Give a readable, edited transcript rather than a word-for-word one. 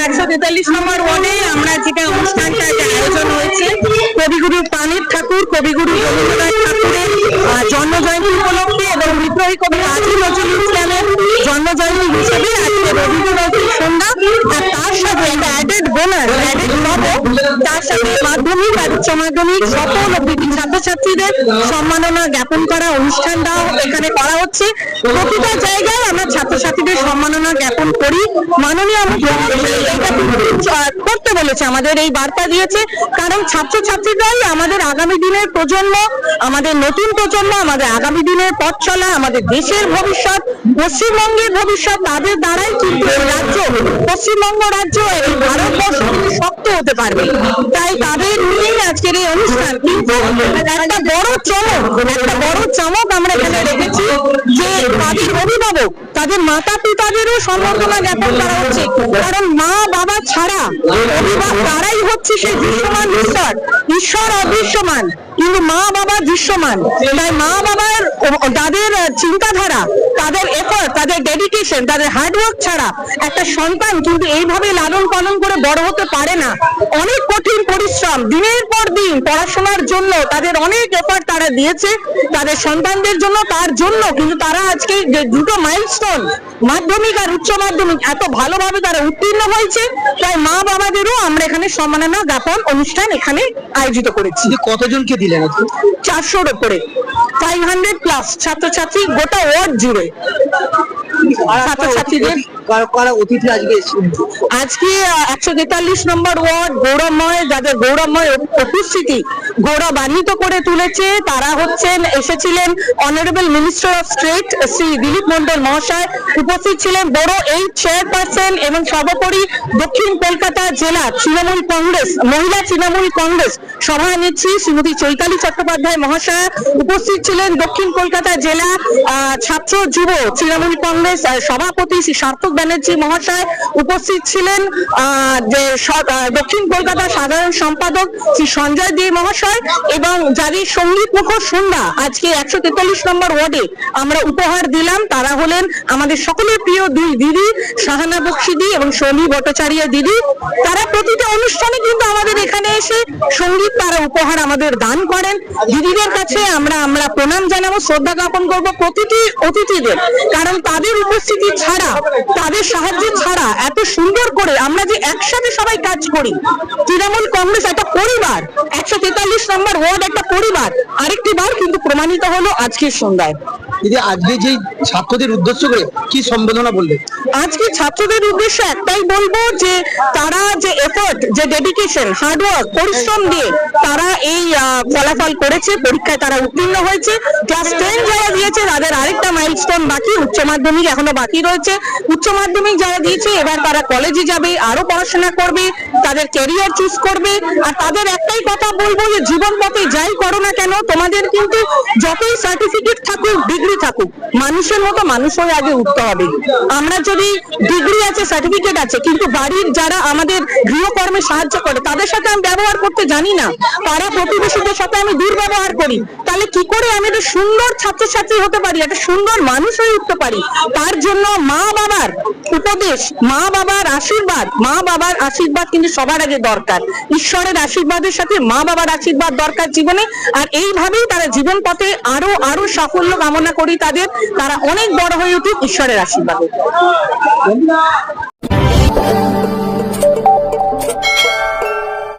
143 নম্বর ওয়ার্ডে আমরা যেটা অনুষ্ঠানটা আয়োজন হয়েছে কবিগুরু প্রাণের ঠাকুর কবিগুরু রবীন্দ্রনাথ ঠাকুরের জন্মজয়ন্তী উপলক্ষে এবং বিদ্রোহী কবি কাজী নজরুল ইসলামের জন্মজয়ন্তী হিসেবে আজকে রবীন্দ্রনাথ সন্ধ্যা। আর তার সাথে একটা অ্যাডেড বোনাস তার সাথে মাধ্যমিক আর উচ্চ মাধ্যমিক সকল ছাত্রছাত্রীদের সম্মাননা জ্ঞাপন করা অনুষ্ঠানটাও এখানে করা হচ্ছে। প্রতিটা জায়গায় আমরা ছাত্রছাত্রীদের সম্মাননা জ্ঞাপন করি। মাননীয় মুখ্যমন্ত্রী এটা করতে বলেছে, আমাদের এই বার্তা দিয়েছে, কারণ ছাত্রছাত্রীরাই আমাদের আগামী দিনের প্রজন্ম, আমাদের নতুন প্রজন্ম, আমাদের আগামী দিনের পথ চলা, আমাদের দেশের ভবিষ্যৎ, পশ্চিমবঙ্গের ভবিষ্যৎ। তাদের দ্বারাই কিন্তু রাজ্য, পশ্চিমবঙ্গ রাজ্য এই ভারতবর্ষ শক্ত হতে পারবে। তাই তাদের নিয়েই আজকের এই অনুষ্ঠান। কিন্তু একটা বড় চমক আমরা এখানে রেখেছি যে তাদের অভিভাবক, তাদের মাতা পিতাদেরও সম্বর্ধনা জ্ঞাপন করা হচ্ছে। কারণ মা বাবা ছাড়া অভিভাবক তারাই হচ্ছে সেই দৃশ্যমান ঈশ্বর অদৃশ্যমান, কিন্তু মা বাবা দৃশ্যমান। তাই মা বাবার তাদের চিন্তাধারা, তাদের এফর্ট, তাদের ডেডিকেশন, তাদের হার্ডওয়ার্ক ছাড়া একটা সন্তান কিন্তু এইভাবে লালন পালন করে বড় হতে পারে না। অনেক কঠিন পরিশ্রম, দিনের পর দিন পড়াশোনার জন্য তাদের অনেক এফর্ট তারা দিয়েছে তাদের সন্তানদের জন্য। তার জন্য কিন্তু তারা আজকে যে দুটো মাইলস্টোন মাধ্যমিক আর উচ্চ মাধ্যমিক এত ভালোভাবে তারা উত্তীর্ণ হয়েছে। তাই মা বাবাদেরও আমরা এখানে সম্মাননা জ্ঞাপন অনুষ্ঠান এখানে আয়োজিত করেছি। কতজনকে দিলেন? 400-র উপরে, 500+ ছাত্রছাত্রী গোটা ওয়ার্ড জুড়ে। ছাত্রছাত্রীদের অতিথি আজকে 143 নম্বর ওয়ার্ড গৌরবময়, যাদের গৌরবময় উপস্থিতি গৌরবান্বিত করে তুলেছে তারা এসেছিলেন honourable minister of state Shri Dilip Mondal মহাশয়, উপস্থিত ছিলেন বড় এই চেয়ারপারসন এবং সর্বোপরি দক্ষিণ কলকাতা জেলা তৃণমূল কংগ্রেস মহিলা তৃণমূল কংগ্রেস সভানেত্রী শ্রীমতী চৈতালি চট্টোপাধ্যায় মহাশয়, উপস্থিত ছিলেন দক্ষিণ কলকাতা জেলা ছাত্র যুব তৃণমূল কংগ্রেস সভাপতি শ্রী সার্থক ব্যানার্জি মহাশয়, উপস্থিত ছিলেন দক্ষিণ কলকাতা সাধারণ সম্পাদক শ্রী সঞ্জয় দে মহাশয়, এবং যাদের সঙ্গীত মুখর সন্ধ্যা আজকে 143 নম্বর ওয়ার্ডে আমরা উপহার দিলাম তারা হলেন আমাদের সকলের প্রিয় দুই দিদি শাহানা বক্সিদি এবং শোভী ভট্টাচার্য দিদি। তারা প্রতিটা অনুষ্ঠানে কিন্তু আমাদের এখানে এসে সঙ্গীত তারা উপহার আমাদের দান করেন। দিদিদের কাছে আমরা প্রণাম জানাবো, শ্রদ্ধা জ্ঞাপন করবো প্রতিটি অতিথিদের, কারণ তাদের উপস্থিতি ছাড়া, তাদের সাহায্য ছাড়া এত সুন্দর করে আমরা যে একসাথে সবাই কাজ করি। তৃণমূল কংগ্রেস একটা পরিবার, 143 নম্বর ওয়ার্ড একটা পরিবার, আরেকটি বার কিন্তু প্রমাণিত হলো আজকের সন্ধ্যায়। দিদি আজকে যে ছাত্রদের উদ্দেশ্য করে কি সম্বোধনা বললেন? আজকে ছাত্রদের উদ্দেশ্যে একটাই বলবো যে তারা যে এফর্ট, যে ডেডিকেশন, হার্ডওয়ার্ক, পরিশ্রম দিয়ে তারা এই ফলাফল করেছে, পরীক্ষায় তারা উত্তীর্ণ হয়েছে। ক্লাস 10 যারা দিয়েছে তাদের আরেকটা মাইলস্টোন বাকি, উচ্চ মাধ্যমিক এখনো বাকি রয়েছে। উচ্চ মাধ্যমিক যারা দিয়েছে এবার তারা কলেজে যাবে, আরো পড়াশোনা করবে, তাদের ক্যারিয়ার চুজ করবে। আর তাদের একটাই কথা বলবো যে জীবন পথে যাই করো না কেন, তোমাদের কিন্তু যতই সার্টিফিকেট থাকুক, ডিগ্রি থাকুক, মানুষের মতো মানুষ হয়ে আগে উঠতে হবে। আমরা যদি ডিগ্রি আছে, সার্টিফিকেট আছে, কিন্তু বাড়ির যারা আমাদের গৃহকর্মে সাহায্য করে তাদের সাথে আমি ব্যবহার করতে জানি না, পাড়া প্রতিবেশীদের সাথে আমি দুর্ব্যবহার করি, তাহলে কি করে আমি একটা সুন্দর ছাত্রছাত্রী হতে পারি, একটা সুন্দর মানুষ হয়ে উঠতে পারি? তার জন্য মা বাবার উপদেশ, মা বাবার আশীর্বাদ কিন্তু সবার আগে দরকার। ঈশ্বরের আশীর্বাদের সাথে মা বাবার আশীর্বাদ দরকার জীবনে। আর এইভাবেই তারা জীবন পথে আরো সাফল্য কামনা করি তাদের, তারা অনেক বড় হয়ে উঠুক ঈশ্বরের আশীর্বাদে।